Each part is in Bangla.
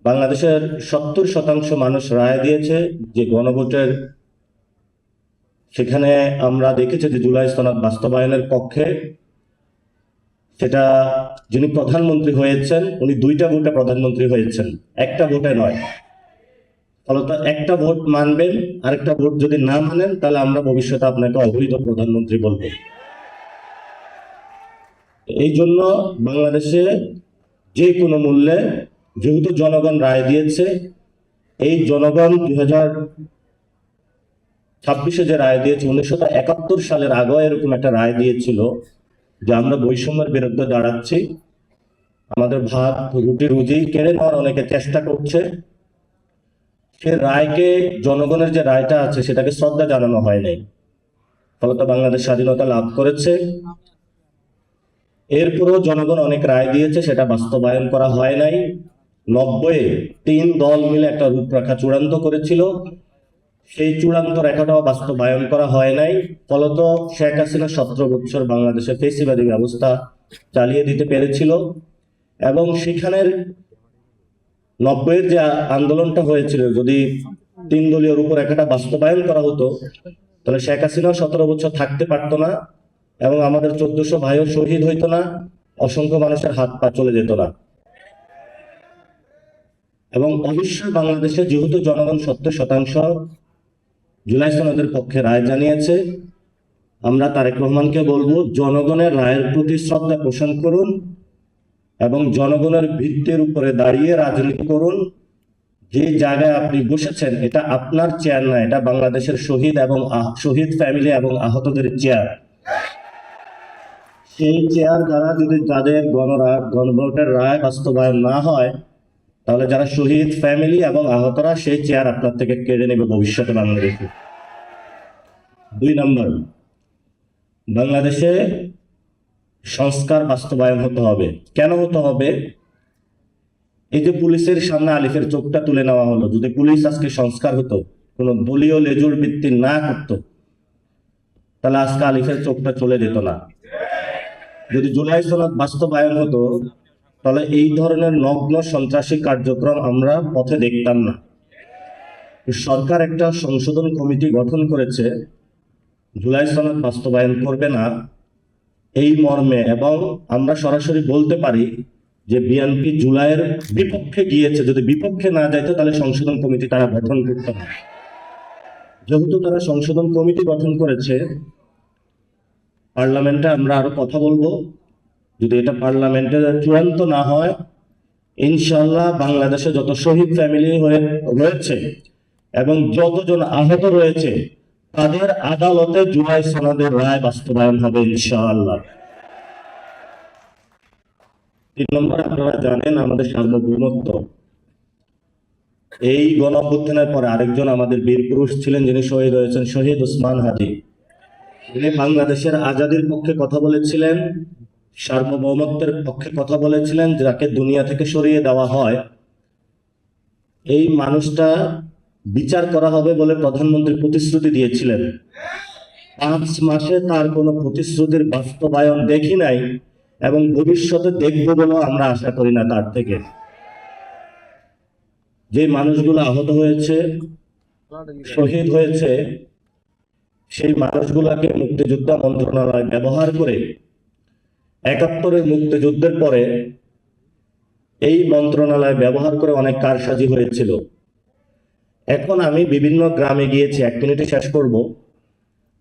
বাংলাদেশের 70% মানুষ রায় দিয়েছে যে গণভোটের, সেখানে আমরা দেখেছি যে জুলাই সনদ বাস্তবায়নের পক্ষে। সেটা যিনি প্রধানমন্ত্রী হয়েছেন উনি 2টা ভোটে প্রধানমন্ত্রী হয়েছেন, একটা ভোটে নয়। ফলত একটা ভোট মানবেন, আরেকটা ভোট যদি না মানেন তাহলে আমরা ভবিষ্যতে আপনাকে অবৈধ প্রধানমন্ত্রী বলবো। এই জন্য বাংলাদেশে যে কোনো মূল্যে, যেহেতু জনগণ রায় দিয়েছে, এই জনগণ 2026-এ যে রায় দিয়েছে, 1971 সালের আগেও এরকম একটা রায় দিয়েছিল যে আমরা বৈষম্যের বিরুদ্ধে দাঁড়াচ্ছি, আমাদের ভাত রুটি রুজি কেড়ে নেওয়ার অনেকে চেষ্টা করছে। সে রায়কে, জনগণের যে রায়টা আছে সেটাকে শ্রদ্ধা জানানো হয় নাই, ফলত বাংলাদেশ স্বাধীনতা লাভ করেছে। এরপরেও জনগণ অনেক রায় দিয়েছে, সেটা বাস্তবায়ন করা হয় নাই। 90-এ 3 দল মিলে একটা রূপরেখা চূড়ান্ত করেছিল, সেই চূড়ান্ত রেখাটাও বাস্তবায়ন করা হয় নাই। ফলত শেখ হাসিনা 17 বছর বাংলাদেশে ফেসিবাদী ব্যবস্থা চালিয়ে দিতে পেরেছিল। এবং সেখানের 90-এর যে আন্দোলনটা হয়েছিল, যদি 3 দলীয় রূপরেখাটা বাস্তবায়ন করা হতো তাহলে শেখ হাসিনা 17 বছর থাকতে পারতো না, এবং আমাদের 1400 ভাইও শহীদ হইতো না, অসংখ্য মানুষের হাত পা চলে যেত না। এবং অবশ্যই বাংলাদেশে যেহেতু জনগণ 70% জুলাই সনদের পক্ষে রায় জানিয়েছে, আমরা তারেক রহমানকে বলবো জনগণের রায়ের প্রতি শ্রদ্ধা পোষণ করুন এবং জনগণের ভিত্তির উপরে দাঁড়িয়ে রাজনীতি করুন। যে জায়গায় আপনি বসেছেন এটা আপনার চেয়ার না, এটা বাংলাদেশের শহীদ এবং শহীদ ফ্যামিলি এবং আহতদের চেয়ার। সেই চেয়ার দ্বারা যদি তাদের গণভোটের রায় বাস্তবায়ন না হয়, তাহলে যারা শহীদ ফ্যামিলি এবং আহতরা সেই চেয়ার আপনার থেকে কেড়ে নেবে ভবিষ্যতে বাংলাদেশে। 2 নম্বর, বাংলাদেশে সংস্কার বাস্তবায়ন হতে হবে। কেন হতে হবে? এই যে পুলিশের সামনে আলিফের চোখটা তুলে নেওয়া হলো, যদি পুলিশ আজকে সংস্কার হতো, কোনো দলীয় লেজুর ভিত্তি না করতো, তাহলে আজকে আলিফের চোখটা চলে যেত না। যদি জুলাই সনদ বাস্তবায়ন হতো তাহলে এই ধরনের নগ্ন সন্ত্রাসী কার্যক্রম আমরা পথে দেখতাম না। সরকার একটা সংশোধন কমিটি গঠন করেছে, জুলাই সনদ বাস্তবায়ন করবে না এই মর্মে, এবং আমরা সরাসরি বলতে পারি যে বিএনপি জুলাইয়ের বিপক্ষে গিয়েছে। যদি বিপক্ষে না যাইতো তাহলে সংশোধন কমিটি তারা গঠন করতে না। যেহেতু তারা সংশোধন কমিটি গঠন করেছে, পার্লামেন্টে আমরা আরো কথা বলবো। যদি এটা পার্লামেন্টে চূড়ান্ত না হয়, ইনশাআল্লাহ বাংলাদেশে যত শহীদ ফ্যামিলি রয়েছে এবং যতজন আহত রয়েছে তাদের আদালতে জুলাই সনদের রায় বাস্তবায়ন হবে ইনশাআল্লাহ। 3 নম্বর, আপনারা জানেন আমাদের সার্বভৌমত্ব। এই গণঅভ্যুত্থানের পরে আরেকজন আমাদের বীর পুরুষ ছিলেন যিনি শহীদ হয়েছেন, শহীদ ওসমান হাদি। তিনি বাংলাদেশের আজাদির পক্ষে কথা বলেছিলেন, সার্বভৌমত্বের পক্ষে কথা বলেছিলেন, যাকে দুনিয়া থেকে সরিয়ে দেওয়া হয়। এই মানুষটা বিচার করা হবে বলে প্রধানমন্ত্রী প্রতিশ্রুতি দিয়েছিলেন। 5 মাসে তার কোনো প্রতিশ্রুতির বাস্তবায়ন দেখি নাই, এবং ভবিষ্যতে দেখবো বলেও আমরা আশা করি না তার থেকে। যে মানুষগুলো আহত হয়েছে, শহীদ হয়েছে, সেই মানুষগুলোকে মুক্তিযোদ্ধা মন্ত্রণালয় ব্যবহার করে 71-এর মুক্তিযুদ্ধের পরে এই মন্ত্রণালয় ব্যবহার করে অনেক কারসাজি হয়েছিল। এখন আমি বিভিন্ন গ্রামে গিয়েছি, 1 মিনিটে শেষ করব।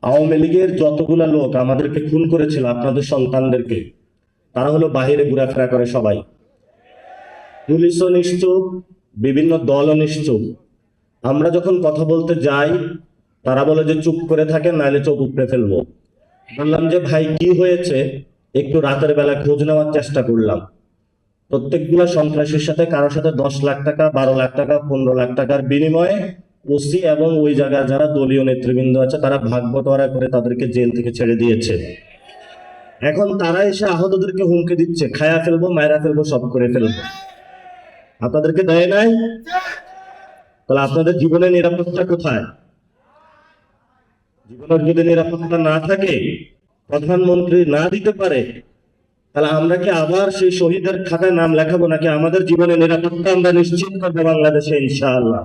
আওয়ামী লীগের যতগুলা লোক আমাদেরকে খুন করেছিল, আপনাদের সন্তানদেরকে, তারা হলো বাহিরে ঘোরাফেরা করে সবাই। পুলিশও নিশ্চুপ, বিভিন্ন দলও নিশ্চুপ। আমরা যখন কথা বলতে যাই তারা বলে যে চুপ করে থাকেন, নাহলে চোখ উপড়ে ফেলবো। বললাম যে ভাই কি হয়েছে, একটু রাতের বেলা খোঁজ নেওয়ার চেষ্টা করলাম। প্রত্যেকগুলা সন্ত্রাসীর সাথে কারোর সাথে 10 লাখ টাকা, 12 লাখ টাকা, 15 লাখ টাকার বিনিময়ে ওসি এবং ওই জায়গার যারা দলীয় নেতৃবৃন্দ আছে তারা ভাগ বটোয়ারা করে তাদেরকে জেল থেকে ছেড়ে দিয়েছে। এখন তারা এসে আহতদেরকে হুমকি দিচ্ছে, খায়া ফেলবো, মায়েরা ফেলবো, সব করে ফেলবো। আপনাদেরকে দেয় নাই? তাহলে আপনাদের জীবনের নিরাপত্তা কোথায়? জীবনের যদি নিরাপত্তা না থাকে, প্রধানমন্ত্রী না দিতে পারে, তাহলে আমরা কি আবার সেই শহীদের খাতায় নাম লেখাবো, নাকি আমাদের জীবনের নিরাপত্তা আমরা নিশ্চিত করবো বাংলাদেশে ইনশাআল্লাহ?